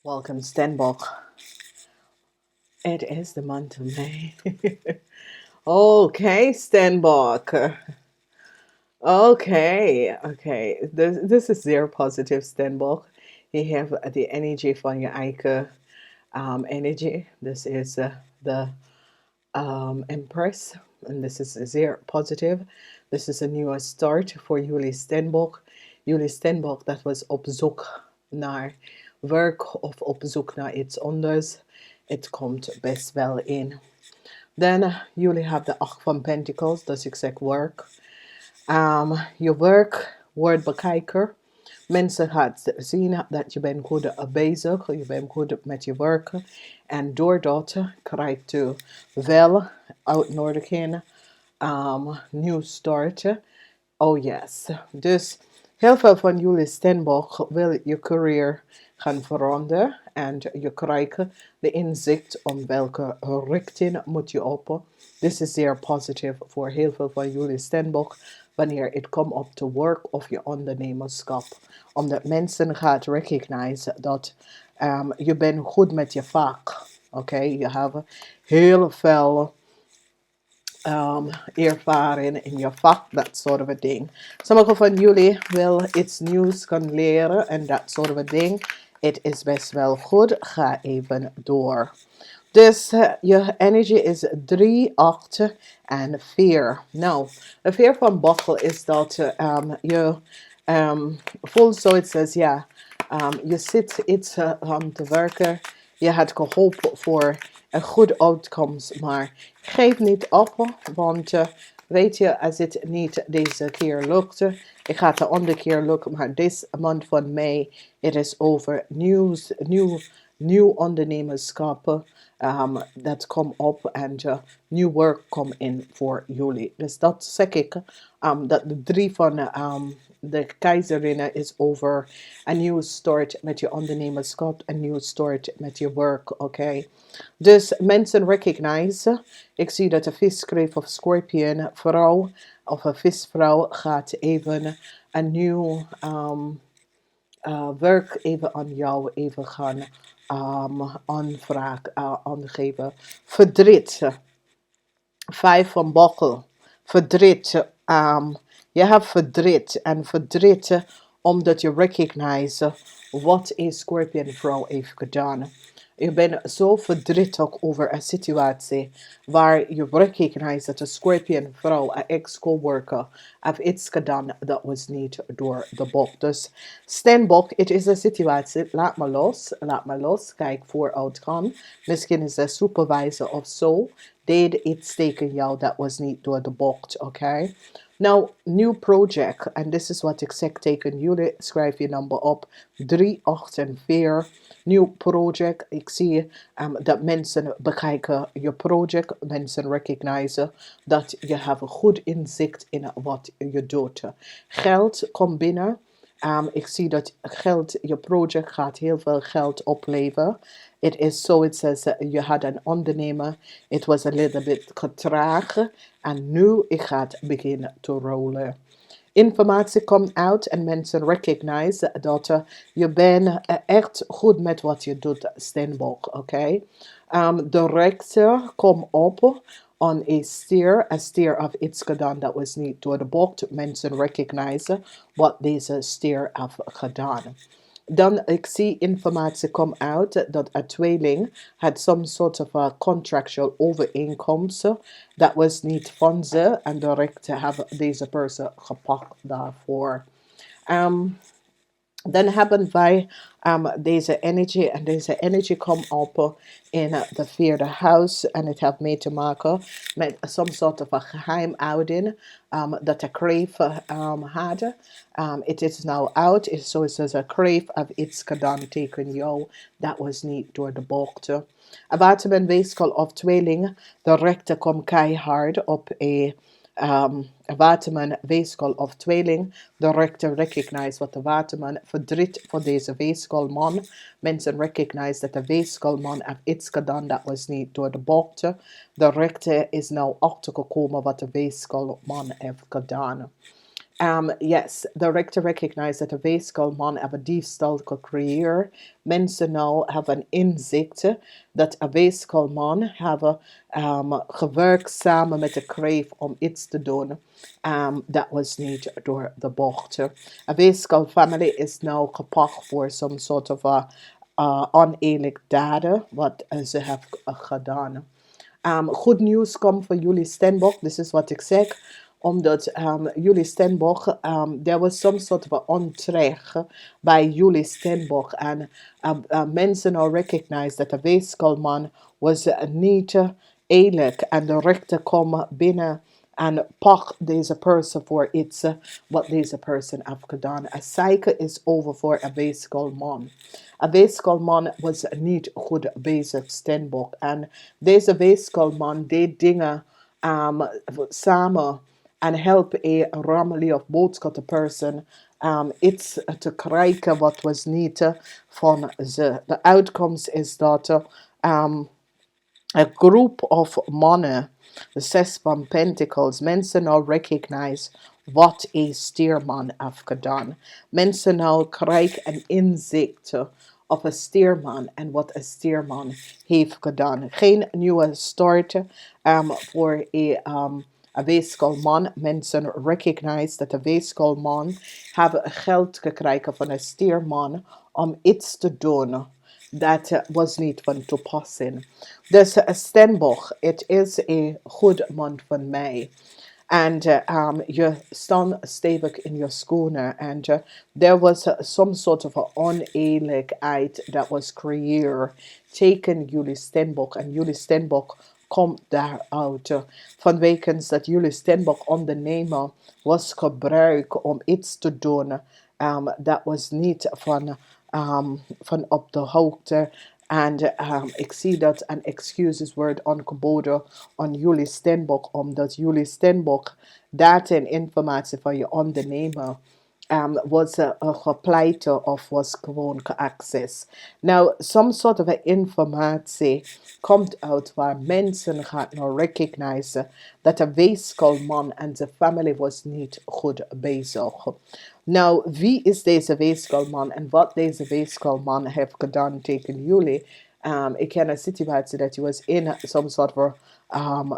Welcome, Stenbok. It is the month of May. Okay, Stenbok. Okay. This is zero positive, Stenbok. You have the energy from your Eike energy. This is the Empress, and this is zero positive. This is a new start voor jullie Stenbok. Jullie Stenbok dat was op zoek naar werk of op zoek naar iets anders. Het komt best wel in. Dan jullie hebben de 8 van Pentacles, dat is exact work. Je werk wordt bekijken. Mensen gaan zien dat je bent goed bezig, je bent goed met je werk. En doordat krijgt u wel uitnodiging, nieuw starten. Oh yes. Dus heel veel van jullie Stenbok wil je career gaan veranderen. En je krijgt de inzicht om welke richting moet je op. This is zeer positief voor heel veel van jullie Stenbok wanneer het komt op te work of je ondernemerschap. Omdat mensen gaan recognizen dat je bent goed met je vak. Oké, je hebt heel veel ervaring in je vak, dat soort of ding. Sommigen van jullie wil iets nieuws gaan leren en dat soort of ding. Het is best wel goed. Ga even door. Dus je energie is 3, 8 en 4. Nou, de 4 van Bokkel is dat je voelt zoiets als ja, je zit iets aan te werken. Je had gehoopt voor een goed uitkomst, maar geef niet op, want weet je, als het niet deze keer lukt, ik ga het de andere keer lukken, maar deze maand van mei, het is over nieuw ondernemerschap. Dat komt op en nieuw werk komt in voor jullie. Dus dat zeg ik, dat de 3 van de keizerinnen is over een nieuwe start met je ondernemerschap, een nieuwe start met je werk, oké? Dus mensen recognize. Ik zie dat de viskreef of scorpion vrouw of een visvrouw gaat even een nieuw werk even aan jou even gaan aanvraag aangeven. Verdriet. 5 van Bokkel. Verdriet. Je hebt verdriet. En verdriet omdat je recognize wat een scorpion vrouw heeft gedaan. Je bent zo verdrietig over een situatie waar je recognize dat een scorpion vrouw, een ex-coworker, heeft iets gedaan dat was niet door de bok. Dus Stenbok, het is een situatie, laat me los, kijk vooruit gaan. Misschien is de supervisor of zo, deed iets tegen jou dat was niet door de bocht, oké? Nou, new project, en this is wat ik zeg tegen jullie, schrijf je nummer op, 3, 8 en 4. Nieuw project, ik zie dat mensen bekijken je project, mensen recognizen dat je hebt een goed inzicht in wat je doet. Geld komt binnen. Ik zie dat geld, je project gaat heel veel geld opleveren. Het is zoiets als je had een ondernemer, het was een little bit getraag en nu het gaat beginnen te rollen. Informatie komt uit en mensen recognize dat je bent echt goed met wat je doet, Stenbok, oké? De rechter komt op aan een stier heeft iets gedaan dat was niet door de bocht. Mensen recognize wat deze stier heeft gedaan. Dan ik zie informatie komt uit dat een tweeling had some sort of a contractual overeenkomst dat was niet van ze en de rechter hebben deze persoon gepakt daarvoor. Dan hebben wij deze energie en deze energie komt op in de 4e huis en het heeft mee te maken met some sort of a geheimhouding dat de kreef had. Het is nou out, het is zoals een kreef heeft iets gedaan tegen jou, dat was niet door de bocht. Wat een weeskal of tweeling, de rechter komt keihard op een waterman, weeskal of tweeling. De rechter recognize wat de waterman verdriet voor deze weeskalman. Mensen recognize dat de weeskalman heeft iets gedaan dat was niet door de bocht. De rechter is nou achtergekomen wat de weeskalman heeft gedaan. Yes, de rechter recognize dat de weeskal have a diefstal creëer. Mensen nou hebben een inzicht dat een weeskal hebben gewerkt samen met de kreef om iets te doen. Dat was niet door de bocht. Een weeskal family is nou gepakt voor some sort of oneerlijk daden wat ze hebben gedaan. Goed nieuws komt voor jullie Steenbok. This is wat ik zeg. Omdat jullie Steenbok, there was some sort of ontrecht bij jullie Steenbok. En mensen nou recognize dat de weeskalman was niet eerlijk. En de rechter komt binnen en pak deze persoon voor iets wat deze persoon heeft gedaan. Een cycle is over voor een weeskalman. Een weeskalman was niet goed bezig, Steenbok. En deze weeskalman deed dingen samen en help een rammelie of boodschap person iets te krijgen wat was niet van ze. De uitkomst is dat a group of mannen, de 6 van Pentacles, mensen nou recognize wat een steerman heeft gedaan. Mensen nou krijgen een inzicht op een steerman en wat een steerman heeft gedaan. Geen nieuwe start voor een weeskalman. Mensen recognize dat de weeskalman hebben geld gekregen van een steerman om iets te doen. Dat was niet van toepassing. Dus Steenbok, het is een goed maand van mei. En je staat stevig in je schoenen. En there was some sort of oneerlijkheid that was creëerd tegen jullie Steenbok. En jullie Steenbok komt daaruit. Vanwege dat jullie Steenbok ondernemen was gebruikt om iets te doen. Dat was niet van op de hoogte. En ik zie dat een excuses wordt aangeboden aan jullie Steenbok, omdat jullie Steenbok data en informatie van je ondernemer was gepleiten of was gewoon geaccess. Nou, some sort of informatie komt uit waar mensen gaan nou recognizen dat de weeskalman en zijn familie was niet goed bezig. Nou, wie is deze weeskalman en wat deze weeskalman heeft gedaan tegen jullie? Ik ken een situatie dat je was in some sort of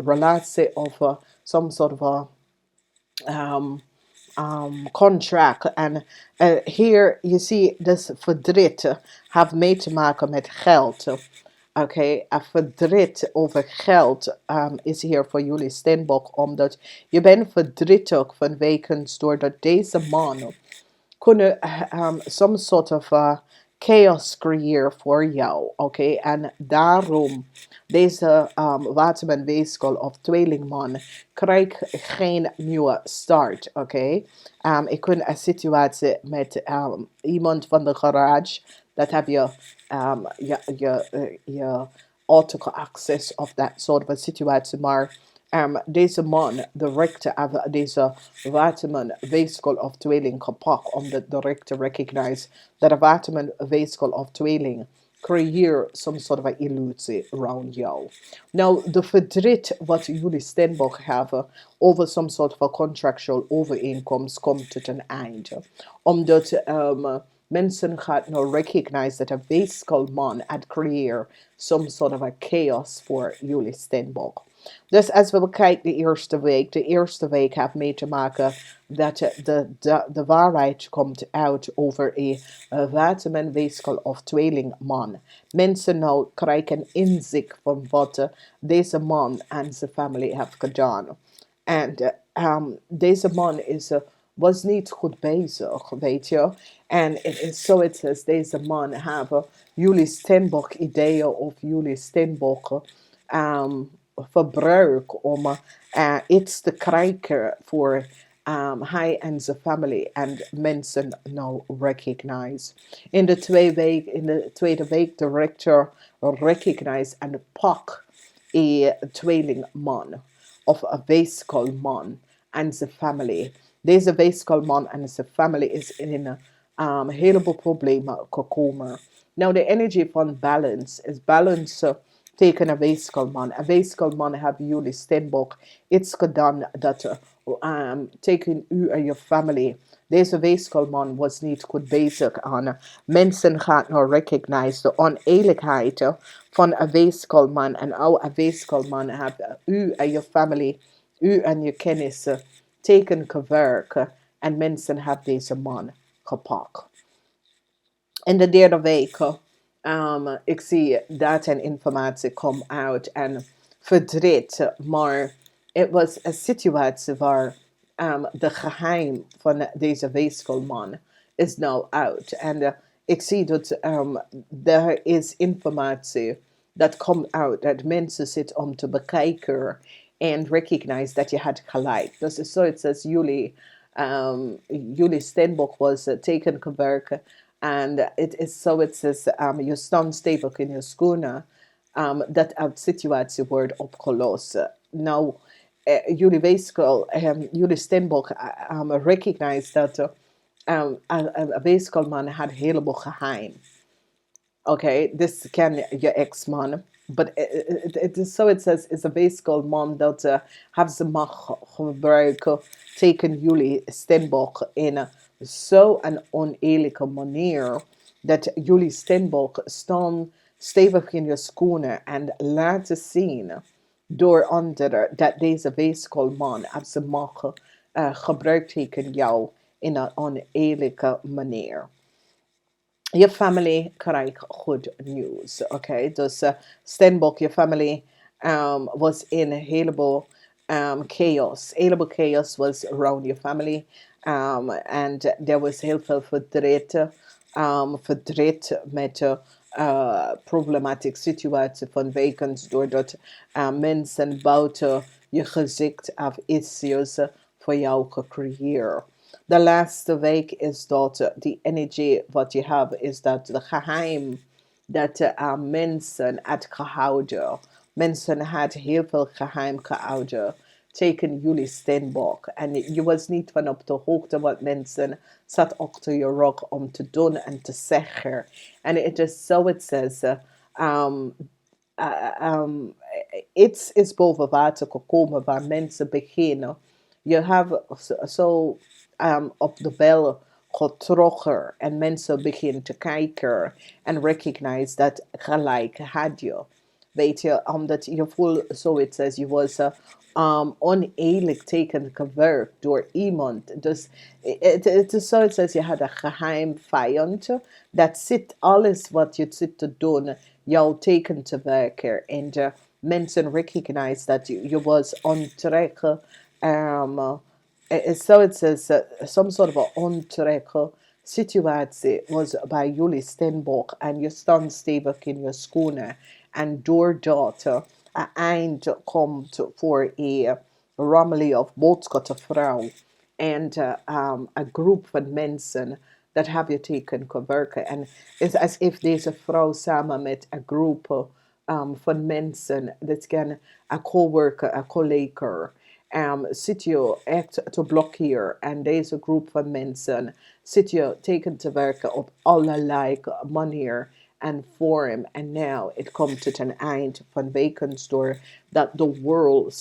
relatie of some sort of contract. En hier, je ziet, dus verdriet heeft mee te maken met geld. Oké, een verdriet over geld is hier voor jullie Steenbok, omdat je bent verdrietig vanwege doordat deze man kunnen some sort of chaos creëren voor jou, oké? En daarom deze waterman weeskal of tweelingman krijgt geen nieuwe start, oké? Ik kan een situatie met iemand van de garage, dat heb je je auto access of dat soort van situatie, maar deze man, de rechter, heeft deze waterman weeskal of tweeling gepakt, omdat de rechter recognize dat een waterman weeskal of tweeling creëer some sort of illusie around jou. Nou, de verdriet wat jullie Steenbok hebben over some sort of contractual overeenkomst komt tot een einde. Omdat mensen gaan nou recognize dat een weeskalman had creëer some sort of a chaos voor jullie Steenbok. Dus als we bekijken de eerste week heeft mee te maken dat de waarheid komt uit over een waterman, weeskal of tweelingman. Mensen nou krijgen inzicht van wat deze man en zijn familie heeft gedaan. En deze man was niet goed bezig, weet je. En het is zoiets als deze man hebben jullie Steenbok ideeën of jullie Steenbok verbruik om iets te krijgen voor hij en zijn familie en mensen nou recognize. In de tweede week de rechter recognize en pak een tweelingman of een weeskalman en zijn familie. Deze weeskalman en zijn familie is in een heleboel problemen gekomen. Nou, de energie van balance is balance tegen een weeskalman. Een weeskalman hebben jullie Steenbok iets gedaan dat Tegen u en je familie. Deze weeskalman was niet goed bezig aan. Mensen gaan nou recognize de oneerlijkheid van een weeskalman. En een weeskalman hebben u en je familie, u en je kennissen tegengewerkt. En mensen hebben deze man gepakt. In de derde week, ik zie dat en informatie komt uit en verdriet, maar het was een situatie waar de geheim van deze weeskalman is nou uit. En ik zie dat er is informatie dat komt uit, dat mensen zitten om te bekijken en recognize dat je had gelijk. Dus zoiets als jullie Steenbok was tegengewerkt. En het is zoiets als je staat stevig in je schoenen, dat uit situatie wordt opgelost. Nou, jullie weeskal, jullie Steenbok recognize dat een weeskalman had een heleboel geheim. Oké, dus ken je ex-man. Maar het is zoiets als is een weeskalman dat hebben ze mag gebruiken tegen jullie Steenbok in zo'n oneerlijke manier dat jullie Steenbok staan stevig in je schoenen en laten zien door anderen dat deze weeskalman hebben ze mag gebruikt tegen jou in een oneerlijke manier. Je familie krijgt goed nieuws. Oké, dus Steenbok, je familie was in een heleboel chaos. Een heleboel chaos was around your family. And there was heel veel verdriet. Verdriet met de problematische situatie van wekens. Doordat mensen buiten je gezicht of issues voor jou gecreëerd. De laatste week is dat die energie wat je hebt, is dat de geheim dat mensen had gehouden. Mensen had heel veel geheim gehouden tegen jullie Steenbok. En je was niet van op de hoogte wat mensen zat achter je rug om te doen en te zeggen. En het is zoiets als iets is boven water gekomen waar mensen beginnen. Je hebt zo op de bel getrokken en mensen beginnen te kijken en recognize dat gelijk had je. Weet je, omdat je voelt zoiets als je was oneerlijk tegengewerkt door iemand. Dus het is zoiets als je had een geheim vijand. Dat zit alles wat je zit te doen, jou tegen te werken. En mensen recognize dat je was onterecht. It's zoiets als some sort of a onterechte situatie was bij jullie Steenbok en je stond stevig in je schoenen en doordat een eind komt voor een rammelie of boodschap vrouw en een groep van mensen dat heb je tegen werken en het is alsof deze vrouw samen met een groep van mensen, dat kan een coworker, een collega, zit je echt te blokkeren en deze groep van mensen zit je tegen te werken op allerlei manier en vorm. En nu het komt tot een eind van wekens door dat de world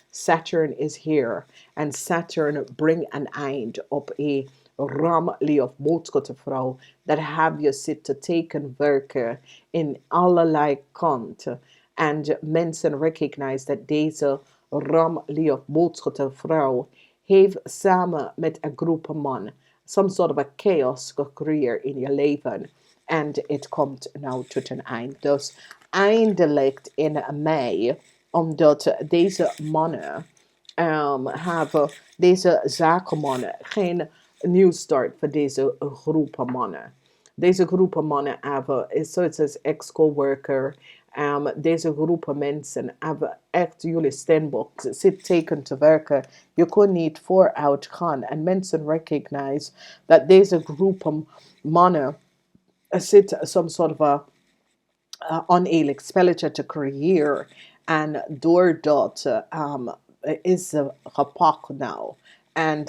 Saturn is here en Saturn brengt een eind op een rammelie of boodschappenvrouw dat heb je zitten tegenwerken in allerlei kanten. En mensen recognize dat deze rammelie of boodschappenvrouw heeft samen met een groep man some sort of a chaos gecreëerd in je leven. En het komt nou tot een eind. Dus eindelijk in mei, omdat deze mannen hebben, deze zakenmannen, geen nieuw start voor deze groepen mannen. Deze groepen mannen hebben, is zoiets als ex-coworker. Deze groepen mensen hebben echt jullie Steenbok zit tegen te werken. Je kon niet vooruit gaan. En mensen recognize dat deze groepen mannen zit some sort of a oneerlijk spelletje te creëren. En doordat is gepakt nou. En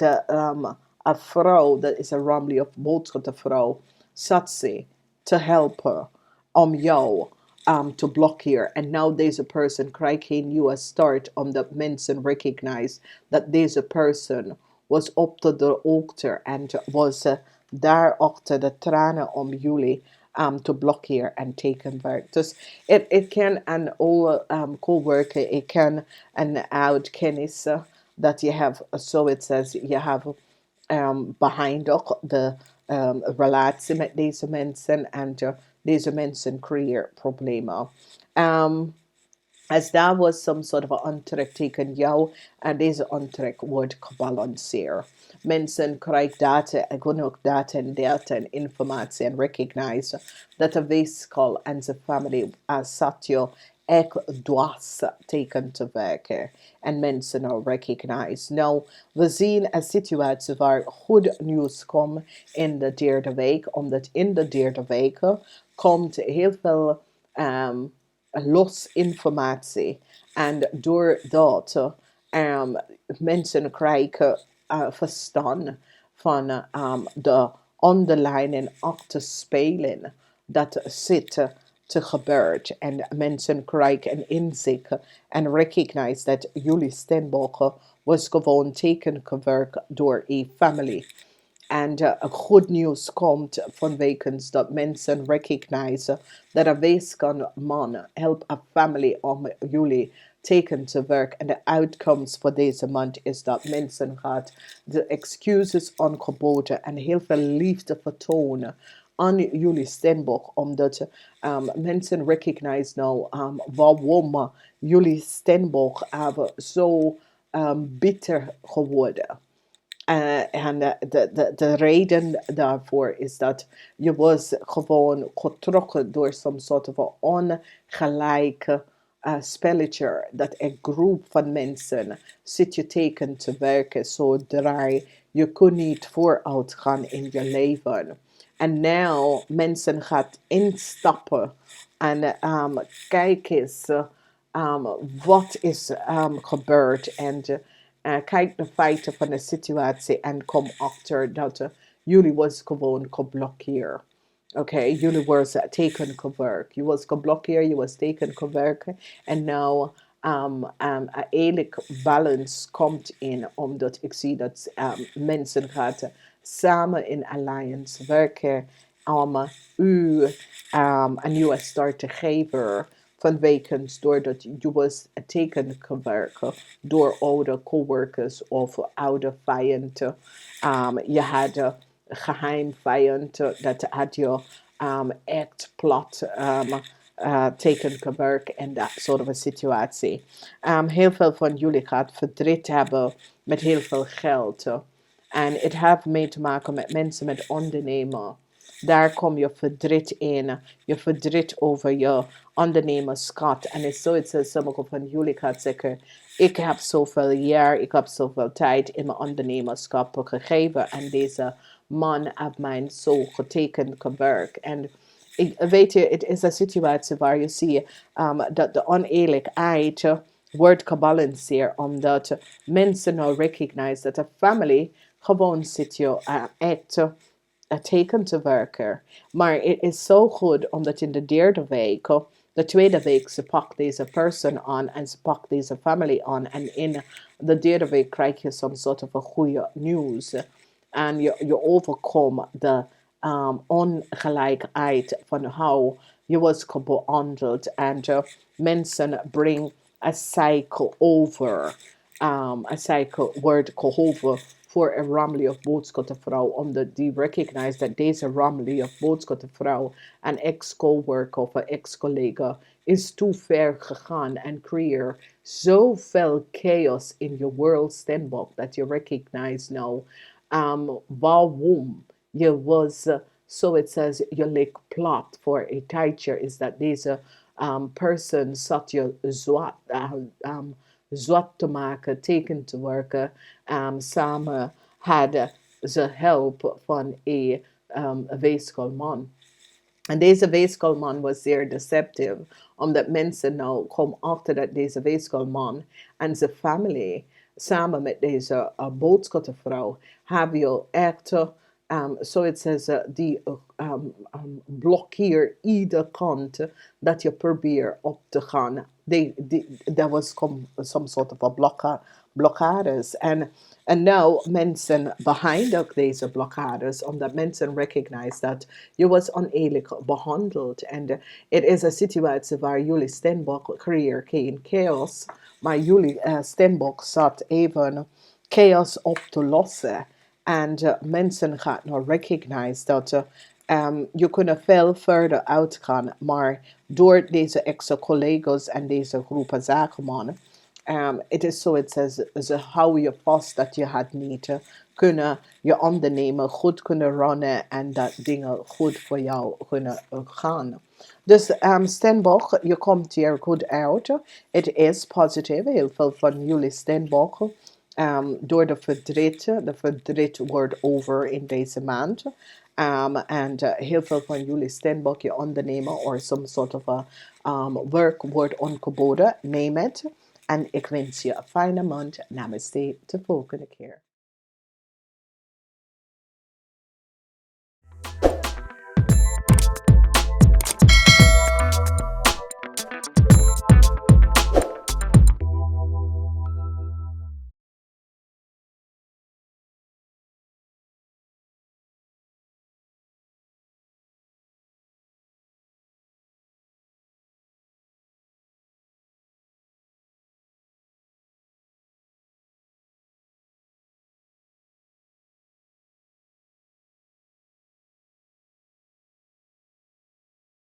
een vrouw, dat is een rammelie of boodschappenvrouw, zat ze te helpen om jou to blokkeer. En nou deze person krijgt geen nieuwe start omdat mensen recognize dat deze person was op de hoogte en was daar achter de tranen om jullie te blokkeren en tekenwerk. Dus het kan een oude coworker, het kan een oud kennis dat je hebt, zoiets als je hebt behind ook de relatie met deze mensen en deze mensen creëren problemen. Als daar was some sort of aantrek tegen jou en deze aantrek wordt gebalanceerd. Mensen krijgen data en genoeg data en informatie en recognize dat de weeskal en zijn familie zat je echt dwars tegen te werken. En mensen nou recognize. Nou, we zien een situatie waar goed nieuws komt in de derde week, omdat in de derde week komt heel veel los informatie. En doordat mensen krijgen verstand van de onderline en achterspelen dat zit te gebeurt. En mensen krijgen een inzicht en recognize dat jullie steenbokken was gewoon tekengewerkt door een familie. En goed nieuws komt vanwege dat mensen recognize dat een weeskan man helpt een familie om jullie teken te werken. En de uitkomst voor deze maand is dat mensen gaat de excuses aangeboden en heel veel liefde vertonen aan jullie steenbok, omdat mensen recognize nou waarom jullie steenbok zo bitter geworden. En de reden daarvoor is dat je was gewoon getrokken door some soort of ongelijke spelletje. Dat een groep van mensen zit je tegen te werken zodra je kon niet vooruit gaan in je leven. En nou mensen gaat instappen en kijk eens wat is gebeurd en kijk de feiten van de situatie en kom achter dat jullie was gewoon geblokkeerd. Oké, jullie was tekengewerkt. Je was geblokkeerd, je was tekengewerkt. En nou een eerlijk balance komt in, omdat ik zie dat mensen gaan samen in alliance werken om u een nieuwe start te geven. Vanwege doordat je was tekengewerkt door oude coworkers of oude vijanden. Je had een geheim vijand, dat had je echt plat tekengewerkt en dat soort van situatie. Heel veel van jullie gaat verdriet hebben met heel veel geld. En het heeft mee te maken met mensen met ondernemen. Daar kom je verdriet in. Je verdriet over je ondernemerschap. En het is zoiets als sommige van jullie gaat zeggen, ik heb zoveel jaar, ik heb zoveel tijd in mijn ondernemerschap gegeven. En deze man heeft mij zo getekend gewerkt. En weet je, het is een situatie waar je ziet dat de oneerlijkheid wordt gebalanceerd. Omdat mensen nou recognize dat de familie gewoon zit je echt teken te werken. Maar het is zo goed omdat in de derde week, de tweede week, ze pakt deze person aan en ze pakt deze familie aan. En in de derde week krijg je some soort of goede nieuws. En je overkomt de ongelijkheid van hoe je was behandeld. En mensen brengen een cycle over. Een cycle wordt gehoven voor een ramlige of boodschappenvrouw, omdat die recognize dat deze ramlige of boodschappenvrouw een ex-coworker of een ex-collega is te ver gegaan en creëert zoveel chaos in je world steenbok dat je recognize nou waarom je was zoiets als je leek plat voor een tijdje is dat deze person zat je zwart te maken, teken te werken. Samen hadden ze hulp van een weeskalman. En deze weeskalman was zeer deceptief, omdat mensen nou komen achter dat deze weeskalman en zijn familie samen met deze boodschappenvrouw hebben je echt So it says die blokkeer ieder kant dat je probeert op te gaan. There was some sort of a blokkades. And now mensen behind ook deze blokkades, omdat mensen recognize dat je was oneerlijk behandeld. En het is een situatie waar jullie Steenbok creëer geen chaos, maar jullie Steenbok zat even chaos op te lossen. En mensen gaan nou recognize dat je kunnen veel verder uitgaan, maar door deze extra collega's en deze groepen zakenmannen, het is zo, het says, ze houden je vast dat je het niet kunnen je ondernemen goed kunnen runnen en dat dingen goed voor jou kunnen gaan. Dus Steenbok, je komt hier goed uit. Het is positief. Heel veel van jullie Steenbok door de verdriet wordt over in deze maand. En heel veel van jullie Steenbok, je ondernemen of some sort of a werk wordt aangeboden. Neem het. En ik wens je een fijne maand. Namaste. Tot de volgende keer.